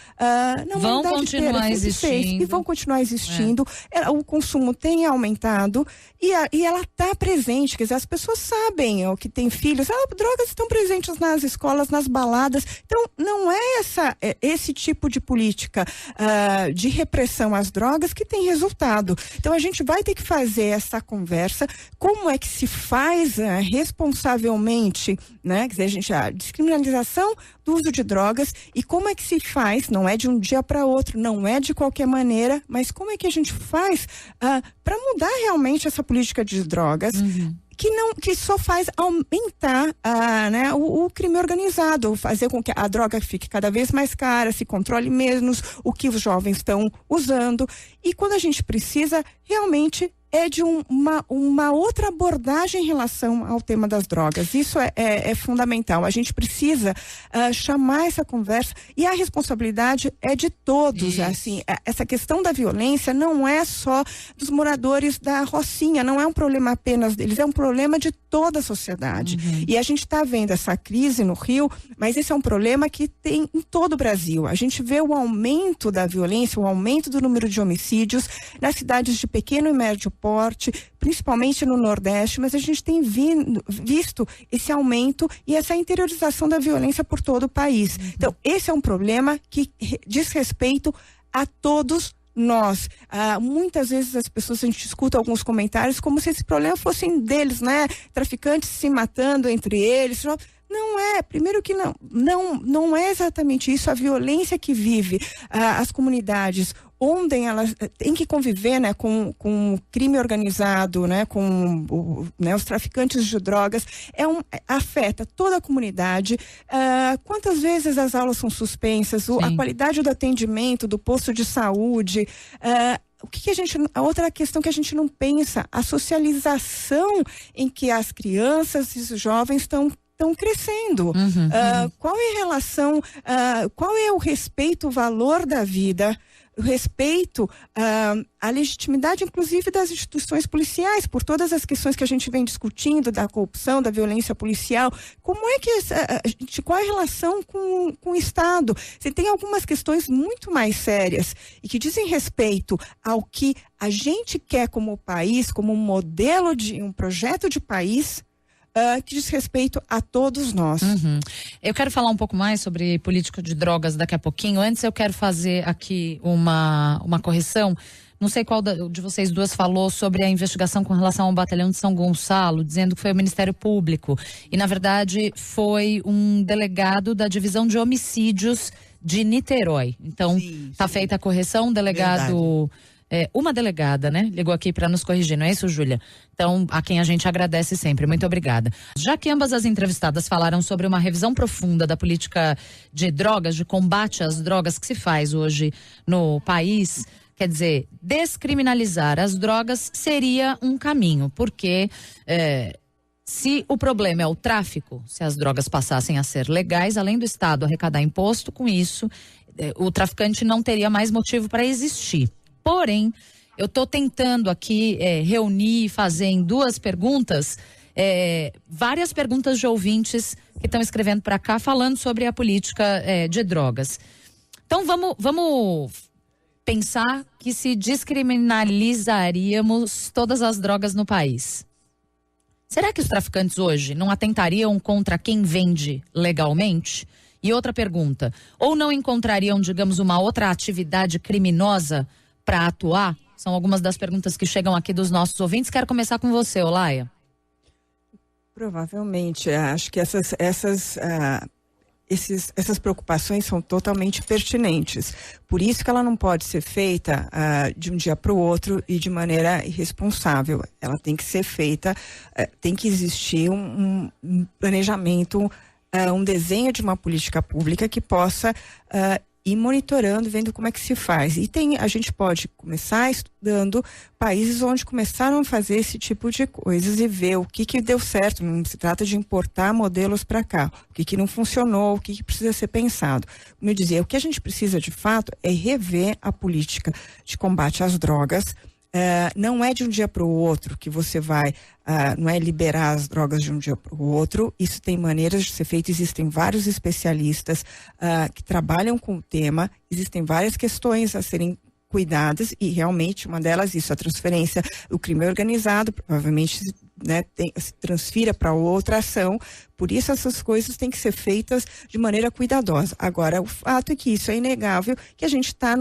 Vão continuar existindo. E vão continuar existindo. O consumo tem aumentado e ela está presente, quer dizer, as pessoas sabem que tem filhos, drogas estão presentes nas escolas, nas baladas. Então, não é esse tipo de política de repressão às drogas que tem resultado. Então, a gente vai ter que fazer essa conversa, como é que se faz responsavelmente, né? Quer dizer, a descriminalização do uso de drogas e como é que se faz, não é de um dia para outro, não é de qualquer maneira, mas como é que a gente faz para mudar realmente essa política de drogas, que só faz aumentar o crime organizado, fazer com que a droga fique cada vez mais cara, se controle menos o que os jovens estão usando. E quando a gente precisa, realmente é de uma outra abordagem em relação ao tema das drogas. Isso é fundamental. A gente precisa chamar essa conversa e a responsabilidade é de todos. Assim, essa questão da violência não é só dos moradores da Rocinha, não é um problema apenas deles, é um problema de toda a sociedade. E a gente está vendo essa crise no Rio, mas esse é um problema que tem em todo o Brasil. A gente vê o aumento da violência, o aumento do número de homicídios nas cidades de pequeno e médio porte, principalmente no Nordeste, mas a gente tem visto esse aumento e essa interiorização da violência por todo o país. Então, esse é um problema que diz respeito a todos nós. Muitas vezes as pessoas, a gente escuta alguns comentários como se esse problema fossem deles, né? Traficantes se matando entre eles. Não é, primeiro que não é exatamente isso. A violência que vive as comunidades onde elas têm que conviver, né, com o crime organizado, né, com os traficantes de drogas, afeta toda a comunidade. Quantas vezes as aulas são suspensas, a qualidade do atendimento, do posto de saúde, a outra questão que a gente não pensa, a socialização em que as crianças e os jovens estão crescendo. Qual é a relação, qual é o respeito, o valor da vida, o respeito à legitimidade, inclusive, das instituições policiais, por todas as questões que a gente vem discutindo, da corrupção, da violência policial. Como é que qual é a relação com o Estado? Você tem algumas questões muito mais sérias e que dizem respeito ao que a gente quer como país, como um modelo de um projeto de país, que diz respeito a todos nós. Eu quero falar um pouco mais sobre política de drogas daqui a pouquinho. Antes eu quero fazer aqui uma correção. Não sei qual de vocês duas falou sobre a investigação com relação ao batalhão de São Gonçalo, dizendo que foi o Ministério Público. E na verdade foi um delegado da divisão de homicídios de Niterói. Então tá feita a correção, um delegado... uma delegada, né? Ligou aqui para nos corrigir, não é isso, Júlia? Então, a quem a gente agradece sempre. Muito obrigada. Já que ambas as entrevistadas falaram sobre uma revisão profunda da política de drogas, de combate às drogas que se faz hoje no país, quer dizer, descriminalizar as drogas seria um caminho, porque se o problema é o tráfico, se as drogas passassem a ser legais, além do Estado arrecadar imposto, com isso, o traficante não teria mais motivo para existir. Porém, eu estou tentando aqui reunir e fazer em duas perguntas várias perguntas de ouvintes que estão escrevendo para cá falando sobre a política de drogas. Então vamos pensar que se descriminalizaríamos todas as drogas no país. Será que os traficantes hoje não atentariam contra quem vende legalmente? E outra pergunta, ou não encontrariam, digamos, uma outra atividade criminosa para atuar? São algumas das perguntas que chegam aqui dos nossos ouvintes. Quero começar com você, Olaia. Provavelmente. Acho que essas preocupações são totalmente pertinentes. Por isso que ela não pode ser feita de um dia para o outro e de maneira irresponsável. Ela tem que ser feita, tem que existir um planejamento, um desenho de uma política pública que possa ir monitorando, vendo como é que se faz. E a gente pode começar estudando países onde começaram a fazer esse tipo de coisas e ver o que deu certo. Não se trata de importar modelos para cá. O que não funcionou, o que precisa ser pensado. Como eu dizia, o que a gente precisa de fato é rever a política de combate às drogas. Não é de um dia para o outro que você vai, não é liberar as drogas de um dia para o outro. Isso tem maneiras de ser feito. Existem vários especialistas que trabalham com o tema. Existem várias questões a serem cuidadas e realmente uma delas isso, a transferência do crime organizado, provavelmente, né, se transfira para outra ação. Por isso essas coisas têm que ser feitas de maneira cuidadosa. Agora, o fato é que isso é inegável, que a gente está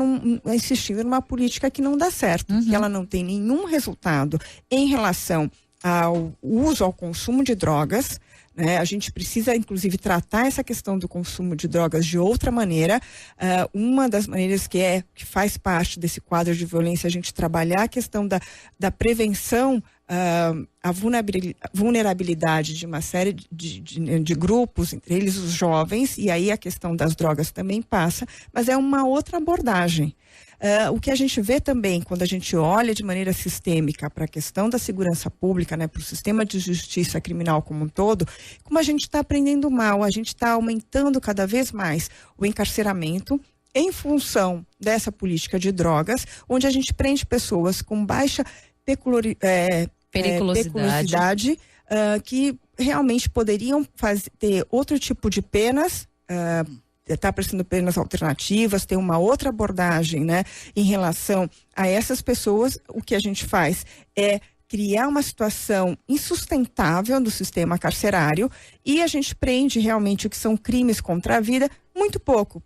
insistindo numa política que não dá certo, que ela não tem nenhum resultado em relação ao uso, ao consumo de drogas. A gente precisa, inclusive, tratar essa questão do consumo de drogas de outra maneira. Uma das maneiras que faz parte desse quadro de violência, a gente trabalhar a questão da prevenção, a vulnerabilidade de uma série de grupos, entre eles os jovens, e aí a questão das drogas também passa, mas é uma outra abordagem. O que a gente vê também, quando a gente olha de maneira sistêmica para a questão da segurança pública, né, para o sistema de justiça criminal como um todo, como a gente está aprendendo mal, a gente está aumentando cada vez mais o encarceramento em função dessa política de drogas, onde a gente prende pessoas com baixa periculosidade, que realmente poderiam ter outro tipo de penas, está prestando penas alternativas, tem uma outra abordagem, né, em relação a essas pessoas. O que a gente faz é criar uma situação insustentável do sistema carcerário e a gente prende realmente o que são crimes contra a vida muito pouco.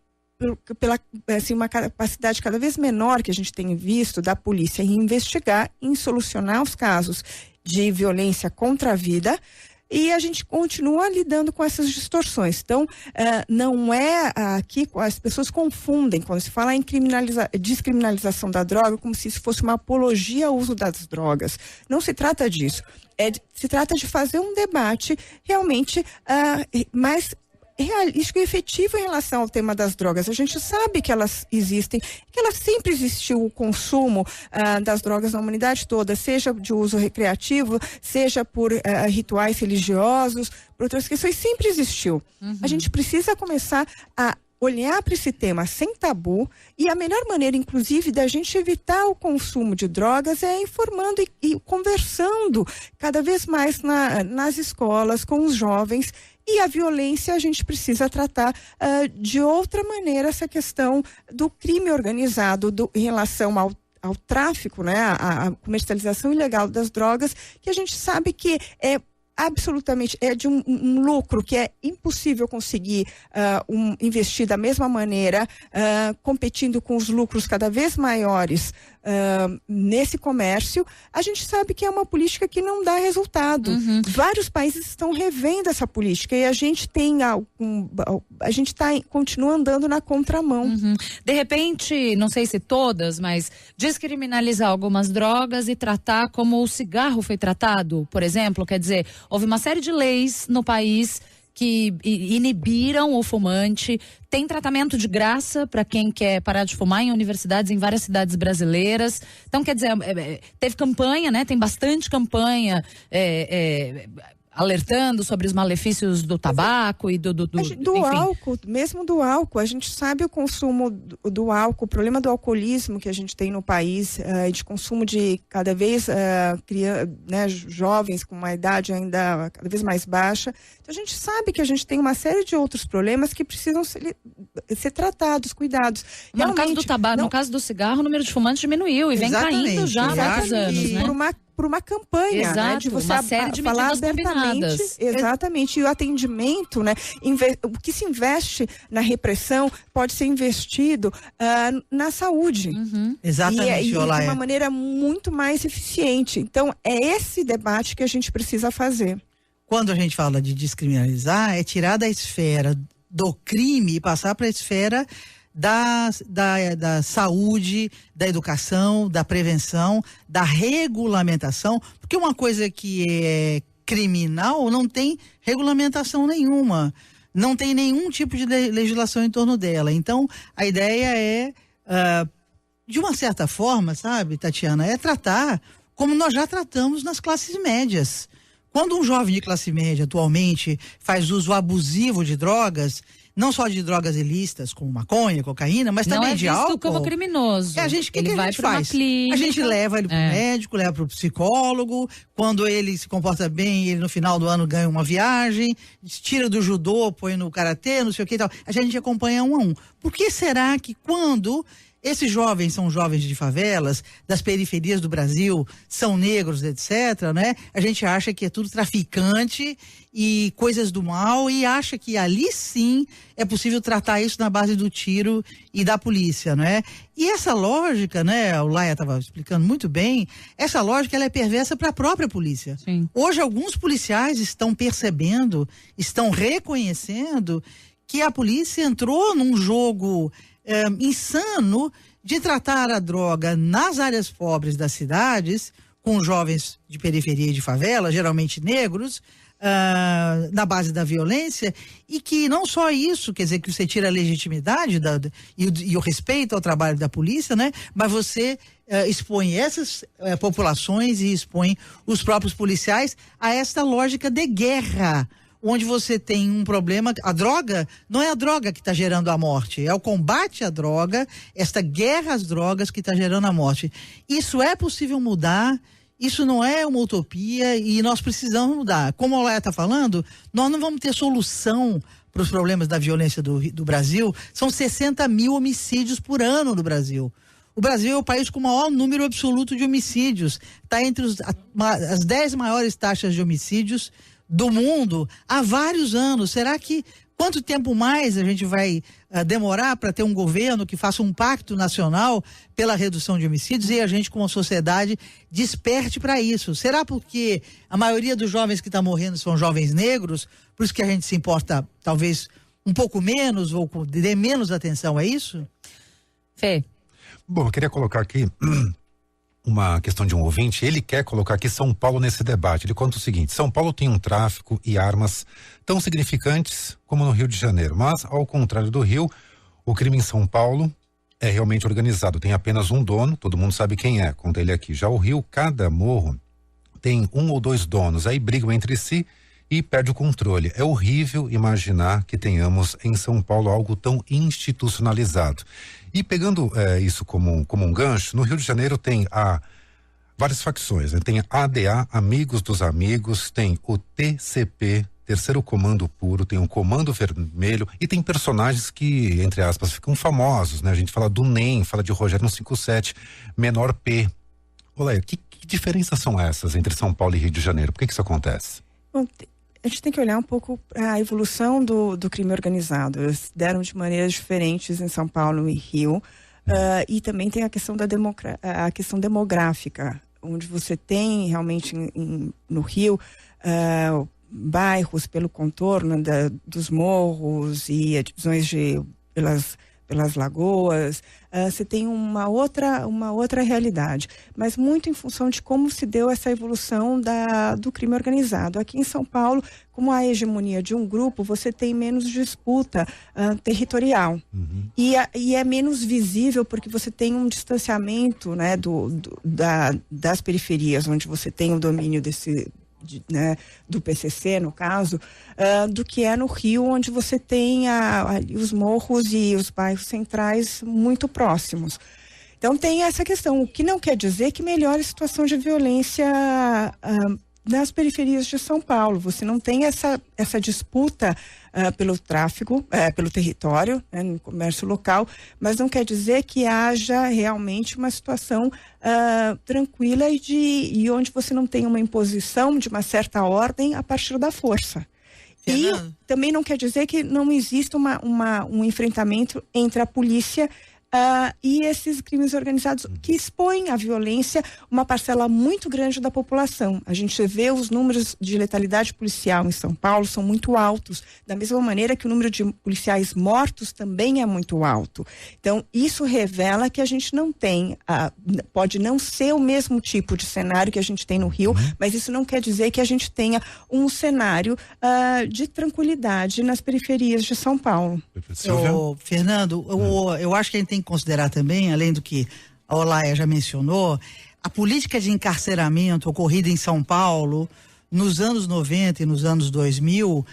pela assim, uma capacidade cada vez menor que a gente tem visto da polícia em investigar, em solucionar os casos de violência contra a vida. E a gente continua lidando com essas distorções. Então, não é aqui, as pessoas confundem quando se fala em descriminalização da droga como se isso fosse uma apologia ao uso das drogas. Não se trata disso. Se trata de fazer um debate realmente mais realístico e efetivo em relação ao tema das drogas. A gente sabe que elas existem, que ela sempre existiu o consumo das drogas na humanidade toda, seja de uso recreativo, seja por rituais religiosos, por outras questões, sempre existiu. A gente precisa começar a olhar para esse tema sem tabu, e a melhor maneira, inclusive, da gente evitar o consumo de drogas é informando e conversando cada vez mais nas escolas, com os jovens. E a violência a gente precisa tratar de outra maneira, essa questão do crime organizado em relação ao tráfico, né, a comercialização ilegal das drogas, que a gente sabe que é absolutamente, é de um lucro que é impossível conseguir investir da mesma maneira, competindo com os lucros cada vez maiores nesse comércio. A gente sabe que é uma política que não dá resultado. Vários países estão revendo essa política e a gente continua andando na contramão. De repente, não sei se todas, mas descriminalizar algumas drogas e tratar como o cigarro foi tratado, por exemplo, quer dizer, houve uma série de leis no país que inibiram o fumante, tem tratamento de graça para quem quer parar de fumar em universidades, em várias cidades brasileiras. Então, quer dizer, teve campanha, né? Tem bastante campanha alertando sobre os malefícios do tabaco e do álcool, mesmo do álcool. A gente sabe o consumo do álcool, o problema do alcoolismo que a gente tem no país, de consumo de cada vez jovens com uma idade ainda cada vez mais baixa. Então a gente sabe que a gente tem uma série de outros problemas que precisam ser tratados, cuidados. Mas no caso do tabaco, no caso do cigarro, o número de fumantes diminuiu e vem caindo já há vários anos, né? Por uma campanha, exato, né, de você uma série de falar medidas abertamente, exatamente, e o atendimento, né, o que se investe na repressão pode ser investido na saúde. Exatamente, e de uma maneira muito mais eficiente. Então, é esse debate que a gente precisa fazer. Quando a gente fala de descriminalizar, é tirar da esfera do crime e passar para a esfera da saúde, da educação, da prevenção, da regulamentação, porque uma coisa que é criminal não tem regulamentação nenhuma, não tem nenhum tipo de legislação em torno dela. Então, a ideia é, de uma certa forma, sabe, Tatiana, é tratar como nós já tratamos nas classes médias. Quando um jovem de classe média atualmente faz uso abusivo de drogas, não só de drogas ilícitas, como maconha, cocaína, mas também de álcool. Não é visto como criminoso. O que a gente faz? Clínica, a gente leva ele para o médico, leva para o psicólogo. Quando ele se comporta bem, ele no final do ano ganha uma viagem, tira do judô, põe no karatê, não sei o que e tal. A gente acompanha um a um. Por que será que quando esses jovens são jovens de favelas, das periferias do Brasil, são negros, etc., né? A gente acha que é tudo traficante e coisas do mal e acha que ali sim é possível tratar isso na base do tiro e da polícia, né? E essa lógica, né? O Laia estava explicando muito bem, essa lógica ela é perversa para a própria polícia. Sim. Hoje alguns policiais estão percebendo, estão reconhecendo que a polícia entrou num jogo insano de tratar a droga nas áreas pobres das cidades, com jovens de periferia e de favela, geralmente negros, na base da violência, e que não só isso, quer dizer, que você tira a legitimidade e o respeito ao trabalho da polícia, né? Mas você expõe essas populações e expõe os próprios policiais a esta lógica de guerra, onde você tem um problema. A droga não é a droga que está gerando a morte, é o combate à droga, esta guerra às drogas que está gerando a morte. Isso é possível mudar, isso não é uma utopia e nós precisamos mudar. Como o Laia está falando, nós não vamos ter solução para os problemas da violência do Brasil. São 60 mil homicídios por ano no Brasil. O Brasil é o país com o maior número absoluto de homicídios, está entre as 10 maiores taxas de homicídios do mundo há vários anos. Será que quanto tempo mais a gente vai demorar para ter um governo que faça um pacto nacional pela redução de homicídios e a gente, como sociedade, desperte para isso? Será porque a maioria dos jovens que estão morrendo são jovens negros, por isso que a gente se importa talvez um pouco menos ou dê menos atenção a isso? Fê. Bom, eu queria colocar aqui uma questão de um ouvinte. Ele quer colocar aqui São Paulo nesse debate. Ele conta o seguinte: São Paulo tem um tráfico e armas tão significantes como no Rio de Janeiro, mas ao contrário do Rio, o crime em São Paulo é realmente organizado, tem apenas um dono, todo mundo sabe quem é, conta ele aqui. Já o Rio, cada morro tem 1 ou 2 donos, aí brigam entre si e perde o controle. É horrível imaginar que tenhamos em São Paulo algo tão institucionalizado. E pegando isso como um gancho, no Rio de Janeiro tem várias facções, né? Tem a ADA, Amigos dos Amigos, tem o TCP, Terceiro Comando Puro, tem o Comando Vermelho e tem personagens que, entre aspas, ficam famosos, né? A gente fala do NEM, fala de Rogério 157, Menor P. Olha, que diferenças são essas entre São Paulo e Rio de Janeiro? Por que isso acontece? Bom, a gente tem que olhar um pouco a evolução do crime organizado. Eles deram de maneiras diferentes em São Paulo e Rio. E também tem a questão a questão demográfica, onde você tem realmente no Rio bairros pelo contorno dos morros e as divisões pelas lagoas. Você tem uma outra realidade, mas muito em função de como se deu essa evolução do crime organizado. Aqui em São Paulo, como a hegemonia de um grupo, você tem menos disputa territorial. Uhum. E é menos visível porque você tem um distanciamento, né, das periferias, onde você tem o domínio do PCC, no caso, do que é no Rio, onde você tem os morros e os bairros centrais muito próximos. Então tem essa questão, o que não quer dizer que melhore a situação de violência nas periferias de São Paulo. Você não tem essa disputa pelo tráfego, pelo território, né, no comércio local, mas não quer dizer que haja realmente uma situação tranquila e onde você não tem uma imposição de uma certa ordem a partir da força. Fernando. E também não quer dizer que não exista um enfrentamento entre a polícia e esses crimes organizados que expõem à violência uma parcela muito grande da população. A gente vê os números de letalidade policial em São Paulo são muito altos, da mesma maneira que o número de policiais mortos também é muito alto. Então, isso revela que a gente não tem, pode não ser o mesmo tipo de cenário que a gente tem no Rio, mas isso não quer dizer que a gente tenha um cenário de tranquilidade nas periferias de São Paulo. Fernando, eu acho que a gente tem que considerar também, além do que a Olaia já mencionou, a política de encarceramento ocorrida em São Paulo nos anos 90 e nos anos 2000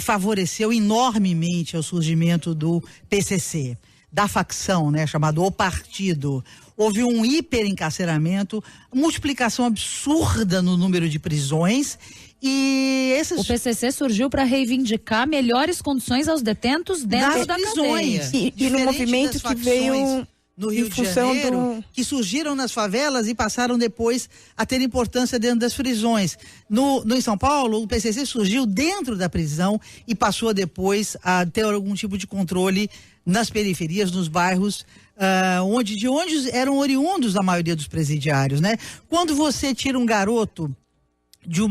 favoreceu enormemente o surgimento do PCC, da facção, né, chamado O Partido. Houve um hiperencarceramento, multiplicação absurda no número de prisões. O PCC surgiu para reivindicar melhores condições aos detentos dentro da cadeia. E no movimento que veio no Rio de Janeiro, que surgiram nas favelas e passaram depois a ter importância dentro das prisões. Em São Paulo, o PCC surgiu dentro da prisão e passou depois a ter algum tipo de controle nas periferias, nos bairros, de onde eram oriundos a maioria dos presidiários, né? Quando você tira um garoto de um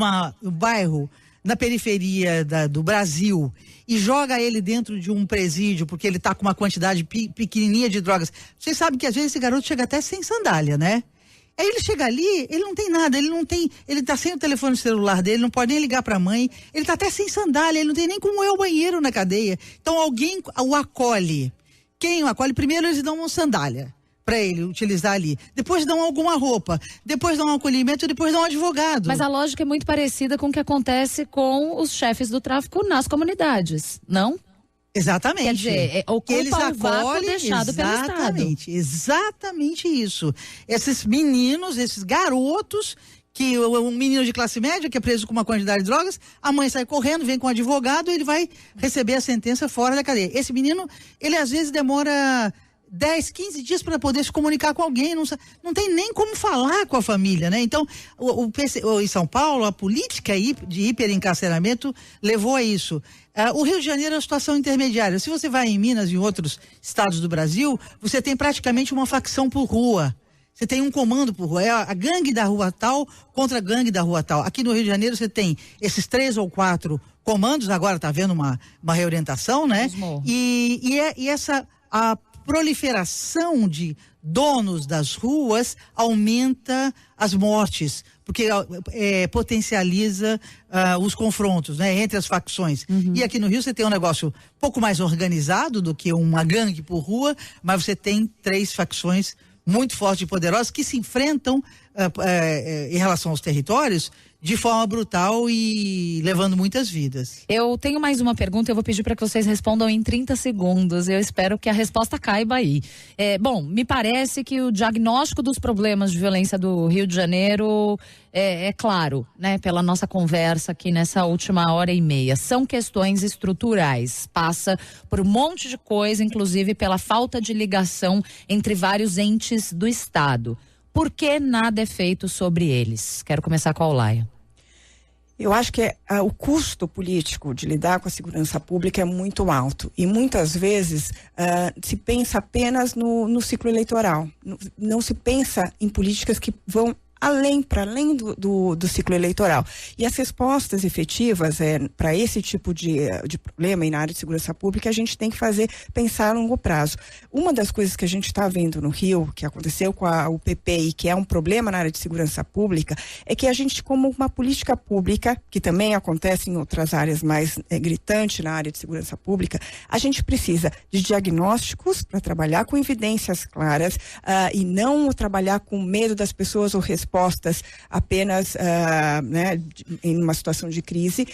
bairro na periferia do Brasil e joga ele dentro de um presídio porque ele está com uma quantidade pequenininha de drogas, vocês sabem que às vezes esse garoto chega até sem sandália, né? Aí ele chega ali, ele não tem nada, ele tá sem o telefone celular dele, não pode nem ligar para a mãe, ele tá até sem sandália, ele não tem nem como ir ao banheiro na cadeia. Então alguém o acolhe. Quem o acolhe? Primeiro eles dão uma sandália para ele utilizar ali. Depois dão alguma roupa, depois dão um acolhimento e depois dão um advogado. Mas a lógica é muito parecida com o que acontece com os chefes do tráfico nas comunidades, não? Exatamente. Quer dizer, ocupa o vácuo deixado pelo Estado. Exatamente isso. Esses meninos, esses garotos, que um menino de classe média que é preso com uma quantidade de drogas, a mãe sai correndo, vem com um advogado e ele vai receber a sentença fora da cadeia. Esse menino, ele às vezes demora 10, 15 dias para poder se comunicar com alguém, não tem nem como falar com a família, né? Então, em São Paulo, a política de hiperencarceramento levou a isso. O Rio de Janeiro é uma situação intermediária. Se você vai em Minas e em outros estados do Brasil, você tem praticamente uma facção por rua. Você tem um comando por rua, é a gangue da rua tal contra a gangue da rua tal. Aqui no Rio de Janeiro você tem esses 3 ou 4 comandos, agora está havendo uma reorientação, né? E a proliferação de donos das ruas aumenta as mortes, porque potencializa os confrontos, né, entre as facções. E aqui no Rio você tem um negócio um pouco mais organizado do que uma gangue por rua, mas você tem 3 facções muito fortes e poderosas que se enfrentam em relação aos territórios de forma brutal e levando muitas vidas. Eu tenho mais uma pergunta, eu vou pedir para que vocês respondam em 30 segundos. Eu espero que a resposta caiba aí. Bom, me parece que o diagnóstico dos problemas de violência do Rio de Janeiro é claro, né? Pela nossa conversa aqui nessa última 1h30. São questões estruturais. Passa por um monte de coisa, inclusive pela falta de ligação entre vários entes do Estado. Por que nada é feito sobre eles? Quero começar com a Olaia. Eu acho que o custo político de lidar com a segurança pública é muito alto. E muitas vezes se pensa apenas no ciclo eleitoral. Não se pensa em políticas que vão para além do ciclo eleitoral. E as respostas efetivas para esse tipo de problema e na área de segurança pública, a gente tem que pensar a longo prazo. Uma das coisas que a gente está vendo no Rio, que aconteceu com a UPP e que é um problema na área de segurança pública, é que a gente, como uma política pública, que também acontece em outras áreas mais gritante na área de segurança pública, a gente precisa de diagnósticos para trabalhar com evidências claras e não trabalhar com medo das pessoas ou respostas apenas em uma situação de crise,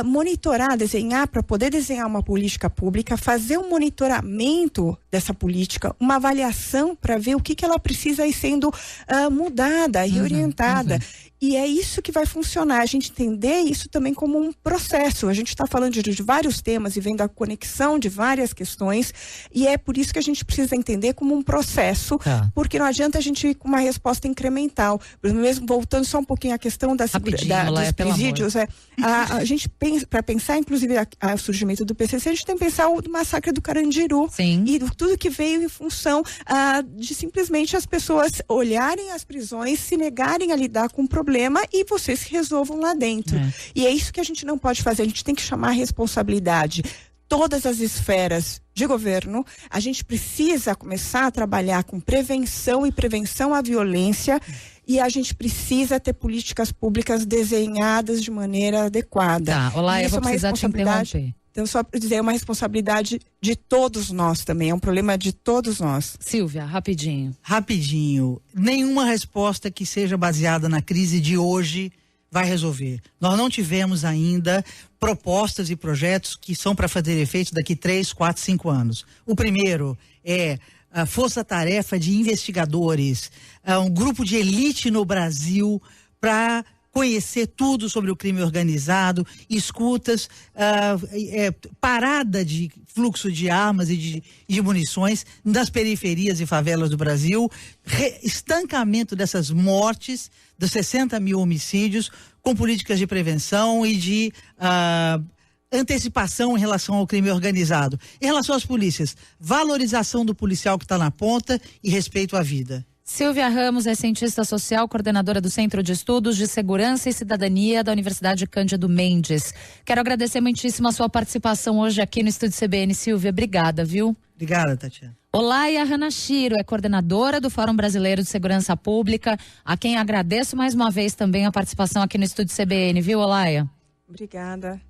monitorar, desenhar, para poder desenhar uma política pública, fazer um monitoramento dessa política, uma avaliação para ver o que ela precisa ir sendo mudada e orientada. E é isso que vai funcionar, a gente entender isso também como um processo. A gente está falando de vários temas e vendo a conexão de várias questões, e é por isso que a gente precisa entender como um processo, porque não adianta a gente ir com uma resposta incremental. Mesmo voltando só um pouquinho à questão dos presídios, a gente pensa, para pensar inclusive o surgimento do PCC, a gente tem que pensar o massacre do Carandiru. Sim. E tudo que veio em função de simplesmente as pessoas olharem as prisões, se negarem a lidar com o problema e vocês que resolvam lá dentro. E é isso que a gente não pode fazer, a gente tem que chamar a responsabilidade. Todas as esferas de governo, a gente precisa começar a trabalhar com prevenção e prevenção à violência, e a gente precisa ter políticas públicas desenhadas de maneira adequada. Tá, Olá, eu vou precisar te interromper. Então, só para dizer, é uma responsabilidade de todos nós também, é um problema de todos nós. Silvia, rapidinho. Rapidinho. Nenhuma resposta que seja baseada na crise de hoje vai resolver. Nós não tivemos ainda propostas e projetos que são para fazer efeito daqui 3, 4, 5 anos. O primeiro é a força-tarefa de investigadores, um grupo de elite no Brasil para conhecer tudo sobre o crime organizado, escutas, parada de fluxo de armas e de munições nas periferias e favelas do Brasil, estancamento dessas mortes, dos 60 mil homicídios, com políticas de prevenção e de antecipação em relação ao crime organizado. Em relação às polícias, valorização do policial que está na ponta e respeito à vida. Silvia Ramos é cientista social, coordenadora do Centro de Estudos de Segurança e Cidadania da Universidade Cândido Mendes. Quero agradecer muitíssimo a sua participação hoje aqui no Estúdio CBN. Silvia, obrigada, viu? Obrigada, Tatiana. Olaia Hanashiro é coordenadora do Fórum Brasileiro de Segurança Pública, a quem agradeço mais uma vez também a participação aqui no Estúdio CBN, viu, Olaia? Obrigada.